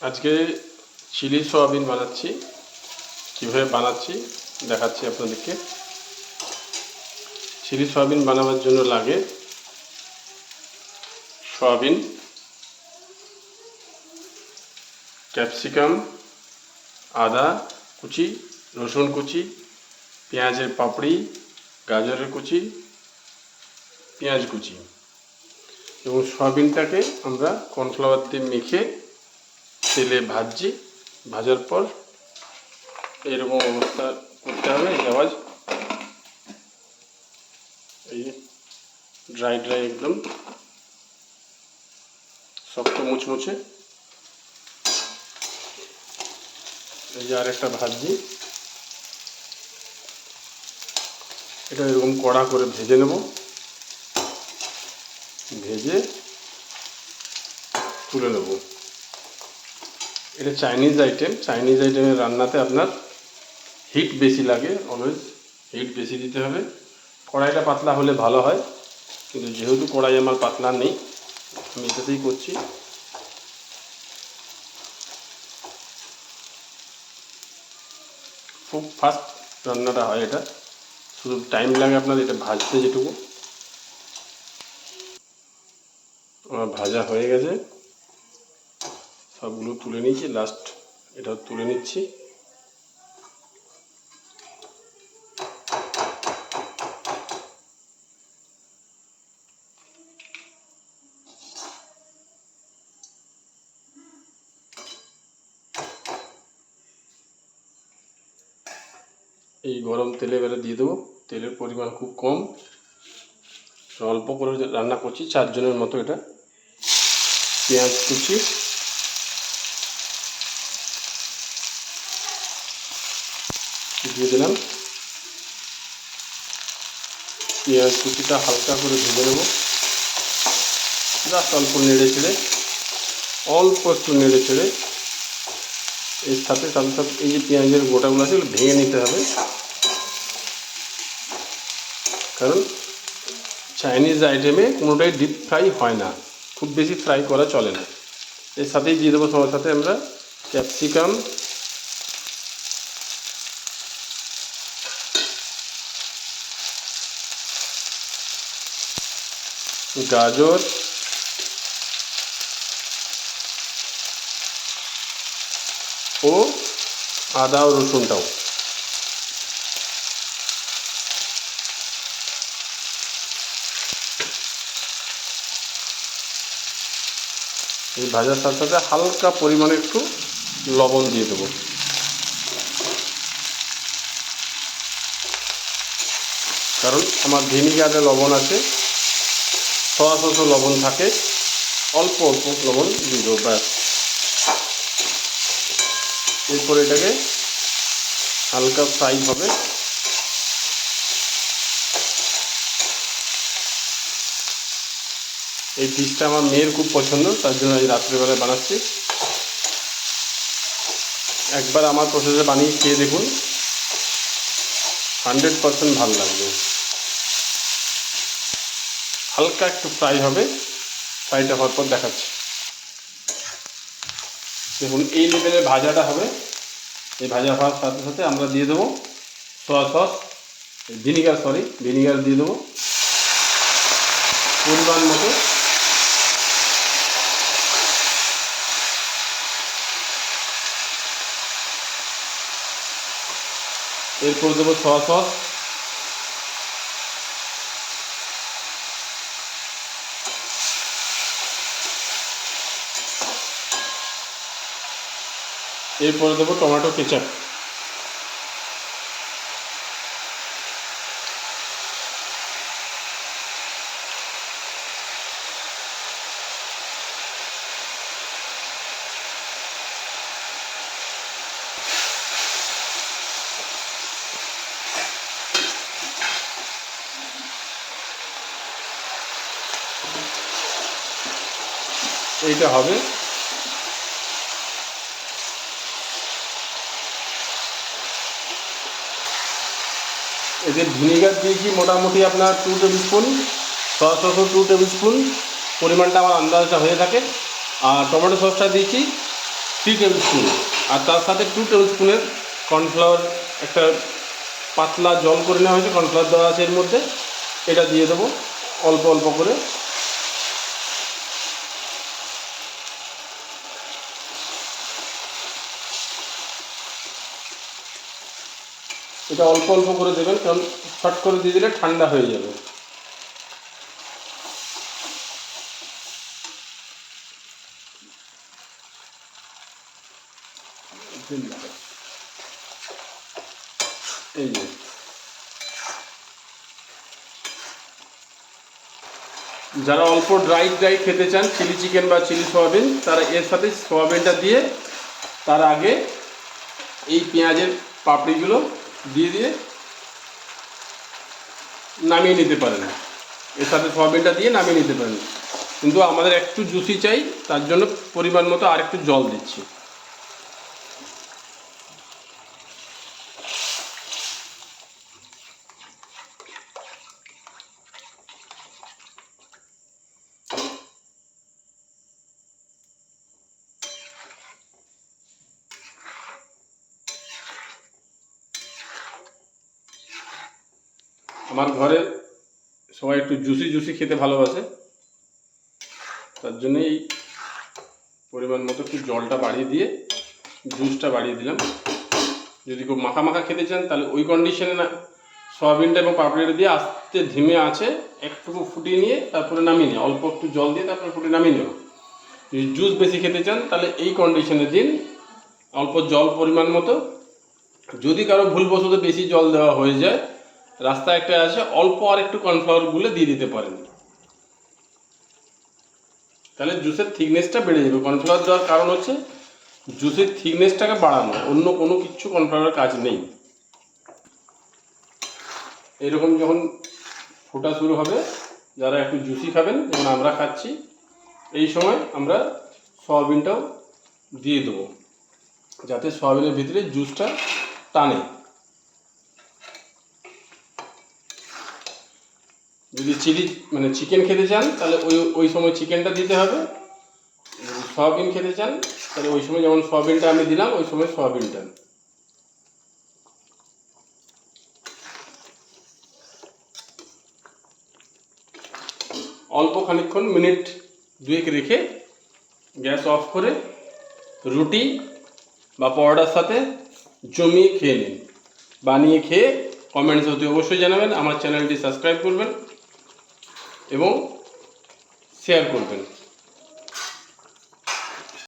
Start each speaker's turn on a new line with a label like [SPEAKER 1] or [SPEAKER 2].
[SPEAKER 1] আজকে chilli soybean বানাচ্ছি। কীভাবে বানাচ্ছি দেখাচ্ছি আপনাদেরকে। চিলি সোয়াবিন বানাবার জন্য লাগে সোয়াবিন, ক্যাপসিকাম, আদা কুচি, রসুন কুচি, পেঁয়াজের পাপড়ি, গাজরের কুচি, পেঁয়াজ কুচি এবং সোয়াবিনটাকে আমরা কর্নফ্লাওয়ার দিয়ে মেখে তেলে ভাজছি। ভাজার পর এরকম অবস্থা করতে হবে। আওয়াজ এই ড্রাই একদম শক্ত মুচমুচে। এই যে আরেকটা ভাজছি, এটা এরকম কড়া করে ভেজে নেব। ভেজে তুলে নেব। এটা চাইনিজ আইটেমের রান্নাতে আপনার হিট বেশি লাগে। অলওয়েজ হিট বেশি দিতে হবে। কড়াইটা পাতলা হলে ভালো হয়, কিন্তু যেহেতু কড়াই আমার পাতলা নেই, আমি এটাতেই করছি। খুব ফাস্ট রান্নাটা হয় এটা, শুধু টাইম লাগে আপনার এটা ভাজতে। যেটুকু আমার ভাজা হয়ে গেছে, সবগুলো তুলে নিয়েছি। লাস্ট এটা তুলে নিচ্ছি। এই গরম তেলে এবারে দিয়ে দেবো। তেলের পরিমাণ খুব কম, অল্প করে রান্না করছি, 4 জনের মতো। এটা পেঁয়াজ কুচি, দিয়ে দিলাম। পেঁয়াজ কুচিটা হালকা করে ভেজে নেব। জাস্ট অল্প নেড়ে ছেড়ে, একটু নেড়ে ছেড়ে এর সাথে এই যে পেঁয়াজের গোটাগুলো আছে এগুলো ভেঙে নিতে হবে। কারণ চাইনিজ আইটেমে কোনোটাই ডিপ ফ্রাই হয় না, খুব বেশি ফ্রাই করা চলে না। এর সাথেই দিয়ে দেবো সবার সাথে আমরা ক্যাপসিকাম, গাজর, ও আদা ও রসুনটাও। এই ভাজার সাথে সাথে হালকা পরিমাণে একটু লবণ দিয়ে দেবো, কারণ আমার ভিনিগারে লবণ আছে, সয়া সসও লবণ থাকে। অল্প অল্প লবণ দিয়ে দেবো, ব্যাস। এরপর এটাকে হালকা ফ্রাই হবে। এই ডিশটা আমার মেয়ের খুব পছন্দ, তার জন্য আজ রাত্রেবেলায় বানাচ্ছি। একবার আমার প্রসেসে বানিয়ে খেয়ে দেখুন, 100% ভালো লাগবে। হালকা একটু ফ্রাই হবে, ফ্রাইটা হওয়ার পর দেখাচ্ছি। দেখুন এই লেভেলে ভাজাটা হবে। এই ভাজা হওয়ার সাথে সাথে আমরা দিয়ে দেবো সয়া সস, ভিনিগার দিয়ে দেবো পরিমাণ মতো। এরপর দেবো সয়া সস, এরপরে দেবো টমেটো কেচাপ। এইটা হবে। এদের ভিনিগার দিয়েছি মোটামুটি আপনার 2 টেবিল স্পুন, সয়া সসও 2 টেবিল স্পুন, পরিমাণটা আমার আন্দাজটা হয়ে থাকে। আর টমেটো সসটা দিয়েছি 3 টেবিল স্পুন, আর তার সাথে 2 টেবিল স্পুনের কর্নফ্লাওয়ার, একটা পাতলা জল করে নেওয়া হয়েছে, কর্নফ্লাওয়ার দেওয়া আছে এর মধ্যে, এটা দিয়ে দেবো অল্প অল্প করে। এটা অল্প অল্প করে দেবেন, কারণ শর্ট করে দিয়ে দিলে ঠান্ডা হয়ে যাবে। এই যে যারা অল্প ড্রাই খেতে চান, চিলি চিকেন বা চিলি সয়াবিন, তারা এর সাথে সয়াবিনটা দিয়ে তার আগে এই পেঁয়াজের পাপড়িগুলো দিয়ে দিয়ে নামিয়ে নিতে পারেন। এর সাথে সয়াবিনটা দিয়ে নামিয়ে নিতে পারেন, কিন্তু আমাদের একটু জুসি চাই, তার জন্য পরিমাণ মতো আর একটু জল দিচ্ছি। আমার ঘরে সবাই একটু জুসি খেতে ভালোবাসে, তার জন্যই এই পরিমাণ মতো একটু জলটা বাড়িয়ে দিয়ে জুসটা বাড়িয়ে দিলাম। যদি খুব মাখা মাখা খেতে চান তাহলে ওই কন্ডিশনে না সয়াবিনটা এবং পাপড়িটা দিয়ে আস্তে ধিমে আছে একটু ফুটিয়ে নিয়ে তারপরে নামিয়ে নিয়ে অল্প একটু জল দিয়ে তারপরে ফুটিয়ে নামিয়ে নেব। যদি জুস বেশি খেতে চান তাহলে এই কন্ডিশনে দিন, অল্প জল পরিমাণ মতো। যদি কারো ভুলবশত বেশি জল দেওয়া হয়ে যায়, রাস্তা একটা আছে, অল্প আর একটু কর্নফ্লাওয়ার গুলে দিয়ে দিতে পারেন, তাহলে জুসের থিকনেসটা বেড়ে যাবে। কর্নফ্লাওয়ার দেওয়ার কারণ হচ্ছে জুসের থিকনেসটাকে বাড়ানো, অন্য কোনো কিছু কর্নফ্লাওয়ারের কাজ নেই। এরকম যখন ফোটা শুরু হবে, যারা একটু জুসি খাবেন যেমন আমরা খাচ্ছি, এই সময় আমরা সয়াবিনটাও দিয়ে দেবো, যাতে সয়াবিনের ভিতরে জুসটা টানে। যদি চিকেন খেতে চান তাহলে ওই সময় চিকেনটা দিতে হবে। যদি সয়াবিন খেতে চান তাহলে ওই সময় যেমন সয়াবিনটা আমি দিলাম, ওই সময় সয়াবিনটা। অল্প খানিকক্ষণ মিনিট 2 রেখে গ্যাস অফ করে রুটি বা পরোটার সাথে জমিয়ে খেয়ে নিন। বানিয়ে খেয়ে কমেন্টস অতি অবশ্যই জানাবেন। আমার চ্যানেলটি সাবস্ক্রাইব করবেন এবং শেয়ার করবেন।